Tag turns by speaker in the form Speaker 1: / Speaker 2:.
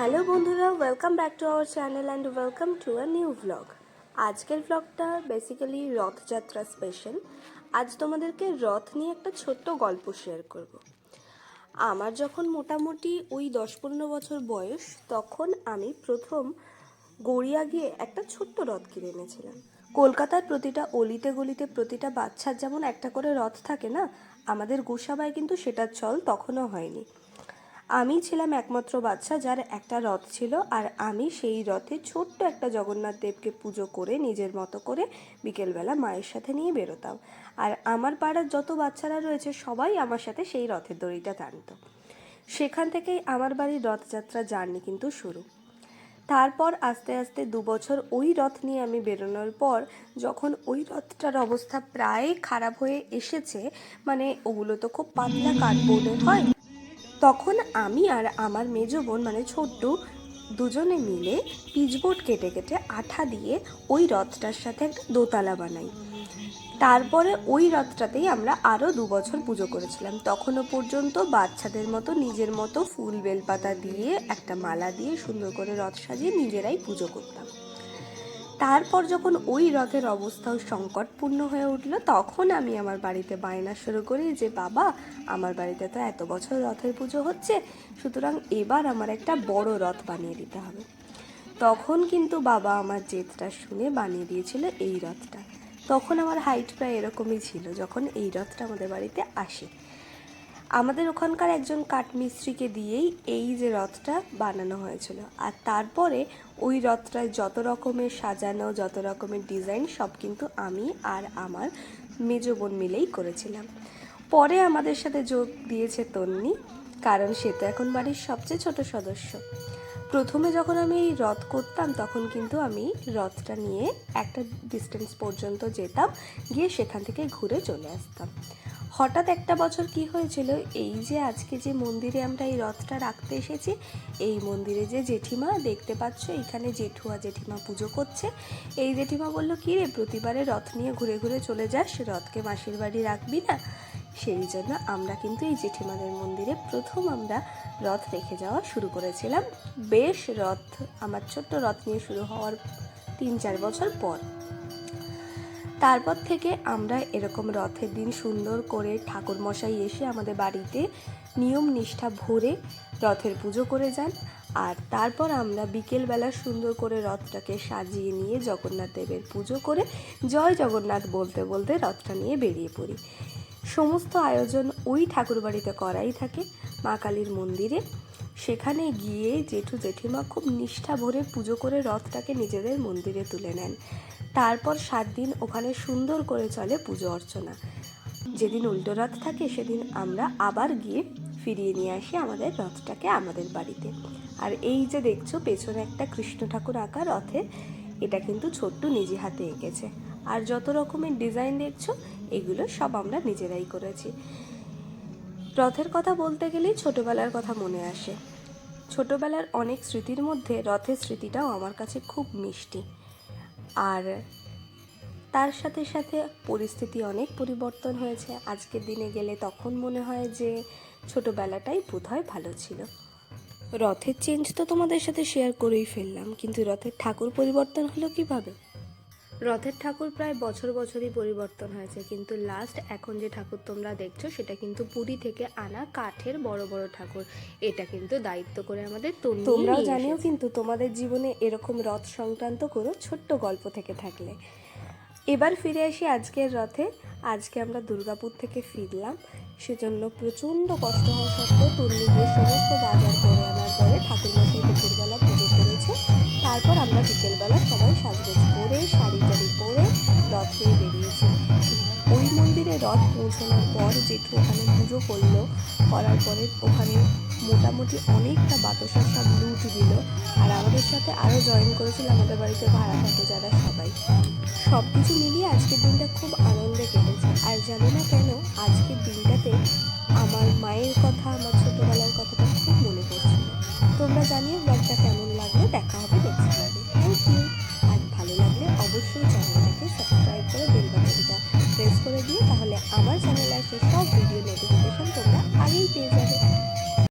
Speaker 1: Hello বন্ধুরা, welcome back to our channel and welcome to a new vlog. আজকের ভ্লগটা basically Rathyatra special. আজ তোমাদেরকে রথ নিয়ে একটা ছোট্ট গল্প শেয়ার করব। আমার যখন মোটামুটি ওই 10-15 বছর বয়স, তখন আমি প্রথম গড়িয়া গিয়ে একটা ছোট্ট রথ কিনে এনেছিলাম। কলকাতার প্রতিটা অলিতে গলিতে প্রতিটা বাচ্চার যেমন একটা করে রথ থাকে না, আমাদের গোসাবায় কিন্তু সেটার চল তখনও হয়নি। আমি ছিলাম একমাত্র বাচ্চা যার একটা রথ ছিল, আর আমি সেই রথে ছোট্ট একটা জগন্নাথ দেবকে পুজো করে নিজের মতো করে বিকেলবেলা মায়ের সাথে নিয়ে বেরোতাম। আর আমার পাড়ার যত বাচ্চারা রয়েছে সবাই আমার সাথে সেই রথের দড়িটা টানত। সেখান থেকেই আমার বাড়ির রথযাত্রা জার্নি কিন্তু শুরু। তারপর আস্তে আস্তে 2 বছর ওই রথ নিয়ে আমি বেরোনোর পর যখন ওই রথটার অবস্থা প্রায় খারাপ হয়ে এসেছে, মানে ওগুলো তো খুব পাতলা কার্ডবোর্ডের হয়, তখন আমি আর আমার মেজো বোন মানে ছোট্ট দুজনে মিলে পিচবোর্ড কেটে কেটে আঠা দিয়ে ওই রথটার সাথে একটা দোতলা বানাই। তারপরে ওই রথটাতেই আমরা আরও 2 বছর পুজো করেছিলাম। তখনও পর্যন্ত বাচ্চাদের মতো নিজের মতো ফুল বেলপাতা দিয়ে একটা মালা দিয়ে সুন্দর করে রথ সাজিয়ে নিজেরাই পুজো করতাম। তারপর যখন ওই রথের অবস্থাও সংকটপূর্ণ হয়ে উঠল, তখন আমি আমার বাড়িতে বায়না শুরু করি যে বাবা, আমার বাড়িতে তো এত বছর রথের পুজো হচ্ছে, সুতরাং এবার আমার একটা বড় রথ বানিয়ে দিতে হবে। তখন কিন্তু বাবা আমার জেদটা শুনে বানিয়ে দিয়েছিল এই রথটা। তখন আমার হাইট প্রায় এরকমই ছিল যখন এই রথটা আমাদের বাড়িতে আসে। আমাদের ওখানকার একজন কাঠমিস্ত্রিকে দিয়েই এই যে রথটা বানানো হয়েছিল। আর তারপরে ওই রথটায় যত রকমের সাজানো, যত রকমের ডিজাইন সব কিন্তু আমি আর আমার মেজো বোন মিলেই করেছিলাম। পরে আমাদের সাথে যোগ দিয়েছে তন্নি, কারণ সে তো এখন বাড়ির সবচেয়ে ছোট সদস্য। প্রথমে যখন আমি এই রথ করতাম তখন কিন্তু আমি রথটা নিয়ে একটা ডিস্টেন্স পর্যন্ত যেতাম, গিয়ে সেখান থেকে ঘুরে চলে আসতাম। হঠাৎ একটা বছর কি হয়েছিল, এই যে আজকে যে মন্দিরে আমরা এই রথটা রাখতে এসেছি, এই মন্দিরে যে জেঠিমা দেখতে পাচ্ছ, এখানে জেঠু আর জেঠিমা পুজো করছে। এই জেঠিমা বলল, কী রে, প্রতিবারে রথ নিয়ে ঘুরে ঘুরে চলে যাস, রথকে মাসির বাড়ি রাখবি না? সেই জন্য আমরা কিন্তু এই জেঠিমাদের মন্দিরে প্রথম আমরা রথ রেখে যাওয়া শুরু করেছিলাম। বেশ রথ, আমার ছোট্ট রথ নিয়ে শুরু হওয়ার 3-4 বছর পর। তারপর থেকে আমরা এরকম রথের দিন সুন্দর করে ঠাকুরমশাই এসে আমাদের বাড়িতে নিয়ম নিষ্ঠা ভরে রথের পুজো করে যান। আর তারপর আমরা বিকেলবেলা সুন্দর করে রথটাকে সাজিয়ে নিয়ে জগন্নাথ দেবের পুজো করে জয় জগন্নাথ বলতে বলতে রথটা নিয়ে বেরিয়ে পড়ি। সমস্ত আয়োজন ওই ঠাকুর বাড়িতে করাই থাকে, মা কালীর মন্দিরে। সেখানে গিয়ে জেঠু জেঠিমা খুব নিষ্ঠা ভরে পুজো করে রথটাকে নিজেদের মন্দিরে তুলে নেন। তারপর 7 দিন ওখানে সুন্দর করে চলে পুজো অর্চনা। যেদিন উল্টো রথ থাকে সেদিন আমরা আবার গিয়ে ফিরিয়ে নিয়ে আসি আমাদের রথটাকে আমাদের বাড়িতে। আর এই যে দেখছো পেছনে একটা কৃষ্ণ ঠাকুর আঁকা রথের, এটা কিন্তু ছোট্ট নিজে হাতে এঁকেছে। আর যত রকমের ডিজাইন দেখছো এগুলো সব আমরা নিজেরাই করেছি। রথের কথা বলতে গেলেই ছোটবেলার কথা মনে আসে। ছোটবেলার অনেক স্মৃতির মধ্যে রথের স্মৃতিটাও আমার কাছে খুব মিষ্টি। আর তার সাথে সাথে পরিস্থিতি অনেক পরিবর্তন হয়েছে। আজকের দিনে গেলে তখন মনে হয় যে ছোটবেলাটাই বোধহয় ভালো ছিল। রথের চেঞ্জ তো তোমাদের সাথে শেয়ার করেই ফেললাম, কিন্তু রথের ঠাকুর পরিবর্তন হলো কিভাবে? রথের ঠাকুর প্রায় বছরই পরিবর্তন হয়েছে, কিন্তু লাস্ট এখন যে ঠাকুর তোমরা দেখছো সেটা কিন্তু পুরী থেকে আনা কাঠের বড় বড় ঠাকুর। এটা কিন্তু দায়িত্ব করে আমাদের তোমরাও জানিও কিন্তু তোমাদের জীবনে এরকম রথ সংক্রান্ত কোনো ছোট্ট গল্প থেকে থাকলে। এবার ফিরে আসি আজকের রথে। আজকে আমরা দুর্গাপুর থেকে ফিরলাম, সেজন্য প্রচণ্ড কষ্ট হওয়া সত্ত্বেও তন্নি গিয়ে সমস্ত বাজার করে আনার পরে ঠাকুরমশাই দুপুরবেলা পুজো করেছে। তারপর আমরা বিকেলবেলা সবাই সাজগোজ করে শাড়ি টাড়ি পরে রথ নিয়ে বেরিয়েছি। ওই মন্দিরে রথ পৌঁছানোর পর জেঠু ওখানে পুজো করলো, করার পরে ওখানে মোটামুটি অনেকটা বাতাসা সব লুট দিল। আর আমাদের সাথে আরও জয়েন করেছিল আমাদের বাড়িতে ভাড়া থাকে যারা, সবাই। সব কিছু মিলিয়ে আজকের দিনটা খুব আনন্দে কেটেছে। আর জানি না কেন আজকের দিনটাতে আমার মায়ের কথা, আমার ছোটোবেলার কথাটা খুব মনে পড়ছিল। তোমরা জানিও